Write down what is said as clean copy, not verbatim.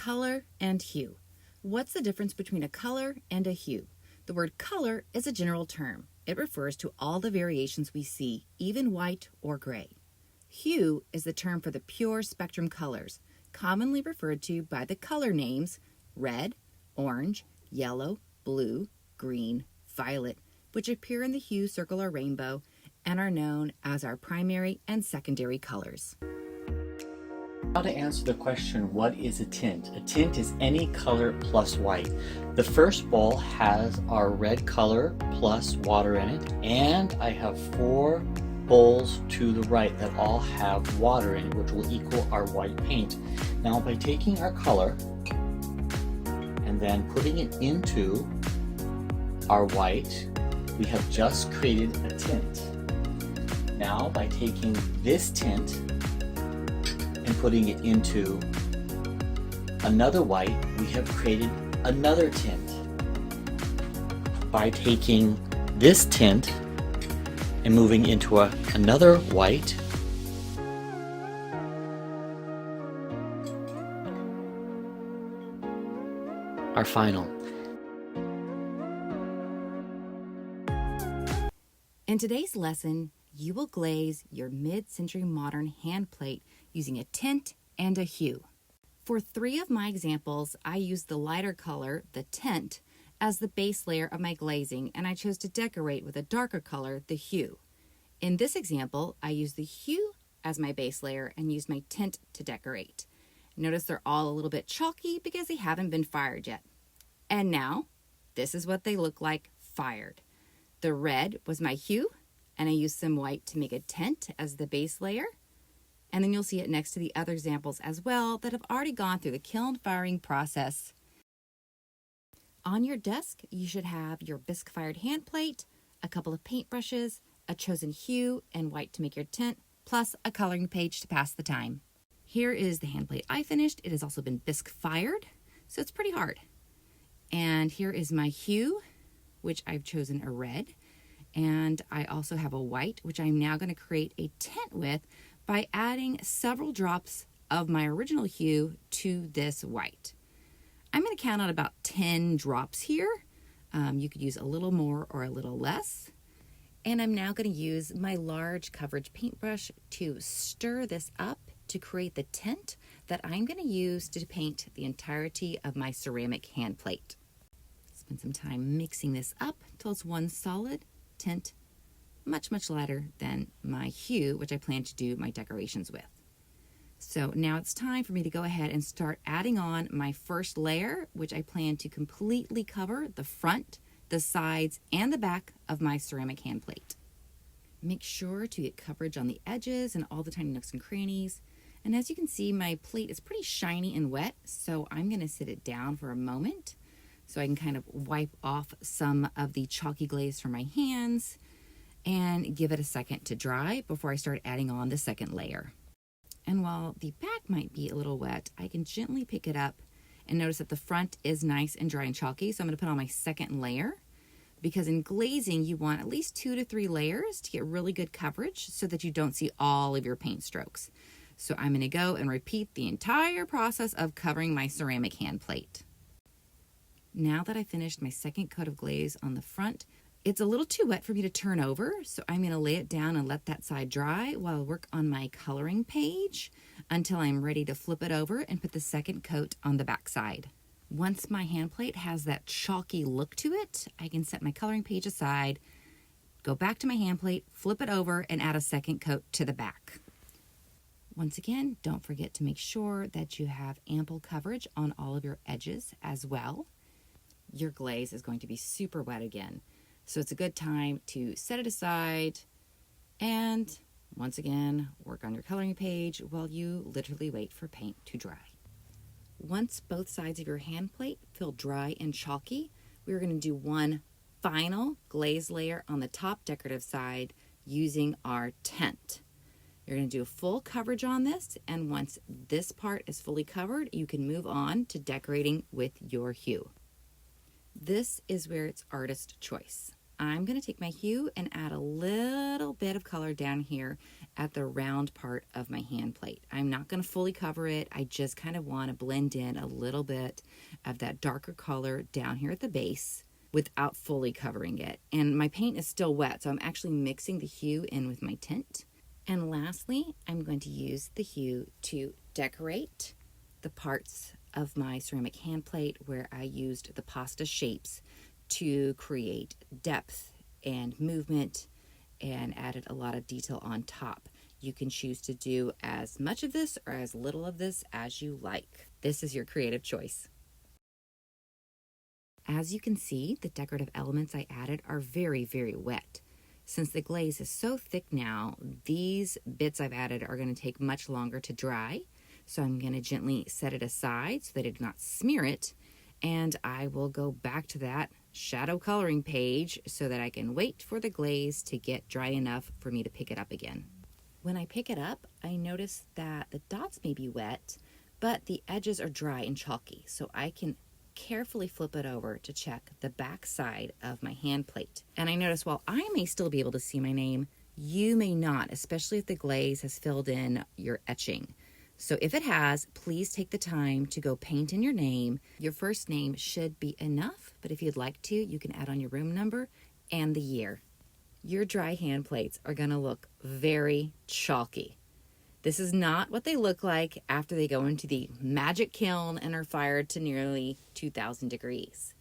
Color and hue. What's the difference between a color and a hue? The word color is a general term. It refers to all the variations we see, even white or gray. Hue is the term for the pure spectrum colors, commonly referred to by the color names red, orange, yellow, blue, green, violet, which appear in the hue circle or rainbow and are known as our primary and secondary colors. How to answer the question, what is a tint? A tint is any color plus white. The first bowl has our red color plus water in it, and I have 4 bowls to the right that all have water in it, which will equal our white paint. Now by taking our color and then putting it into our white, we have just created a tint. Now by taking this tint and putting it into another white, we have created another tint. By taking this tint and moving into another white, our final. In today's lesson, you will glaze your mid-century modern hand plate using a tint and a hue. For 3 of my examples, I used the lighter color, the tint, as the base layer of my glazing, and I chose to decorate with a darker color, the hue. In this example, I used the hue as my base layer and used my tint to decorate. Notice they're all a little bit chalky because they haven't been fired yet. And now, this is what they look like fired. The red was my hue, and I used some white to make a tint as the base layer. And then you'll see it next to the other examples as well that have already gone through the kiln firing process. On your desk, you should have your bisque fired hand plate, a couple of paintbrushes, a chosen hue and white to make your tint, plus a coloring page to pass the time. Here is the hand plate I finished. It has also been bisque fired, so it's pretty hard. And here is my hue, which I've chosen a red. And I also have a white, which I'm now going to create a tint with by adding several drops of my original hue to this white. I'm going to count on about 10 drops here. You could use a little more or a little less. And I'm now going to use my large coverage paintbrush to stir this up to create the tint that I'm going to use to paint the entirety of my ceramic hand plate. Spend some time mixing this up until it's one solid tint, much lighter than my hue, which I plan to do my decorations with. So now it's time for me to go ahead and start adding on my first layer, which I plan to completely cover the front, the sides, and the back of my ceramic hand plate. Make sure to get coverage on the edges and all the tiny nooks and crannies. And as you can see, my plate is pretty shiny and wet, so I'm going to sit it down for a moment so I can kind of wipe off some of the chalky glaze from my hands and give it a second to dry before I start adding on the second layer. And while the back might be a little wet, I can gently pick it up and notice that the front is nice and dry and chalky. So I'm going to put on my second layer, because in glazing you want at least 2 to 3 layers to get really good coverage so that you don't see all of your paint strokes. So I'm going to go and repeat the entire process of covering my ceramic hand plate. Now that I finished my second coat of glaze on the front, it's a little too wet for me to turn over, so I'm going to lay it down and let that side dry while I work on my coloring page until I'm ready to flip it over and put the second coat on the back side. Once my hand plate has that chalky look to it, I can set my coloring page aside, go back to my hand plate, flip it over, and add a second coat to the back. Once again, don't forget to make sure that you have ample coverage on all of your edges as well. Your glaze is going to be super wet again, so it's a good time to set it aside and once again work on your coloring page while you literally wait for paint to dry. Once both sides of your hand plate feel dry and chalky, we're going to do one final glaze layer on the top decorative side using our tint. You're going to do full coverage on this, and once this part is fully covered, you can move on to decorating with your hue. This is where it's artist choice. I'm going to take my hue and add a little bit of color down here at the round part of my hand plate. I'm not going to fully cover it. I just kind of want to blend in a little bit of that darker color down here at the base without fully covering it. And my paint is still wet, so I'm actually mixing the hue in with my tint. And lastly, I'm going to use the hue to decorate the parts of my ceramic hand plate where I used the pasta shapes to create depth and movement and added a lot of detail on top. You can choose to do as much of this or as little of this as you like. This is your creative choice. As you can see, the decorative elements I added are very, very wet. Since the glaze is so thick now, these bits I've added are going to take much longer to dry. So I'm going to gently set it aside so that I do not smear it. And I will go back to that shadow coloring page so that I can wait for the glaze to get dry enough for me to pick it up again. When I pick it up, I notice that the dots may be wet, but the edges are dry and chalky. So I can carefully flip it over to check the back side of my hand plate. And I notice while I may still be able to see my name, you may not, especially if the glaze has filled in your etching. So if it has, please take the time to go paint in your name. Your first name should be enough, but if you'd like to, you can add on your room number and the year. Your dry hand plates are going to look very chalky. This is not what they look like after they go into the magic kiln and are fired to nearly 2,000 degrees.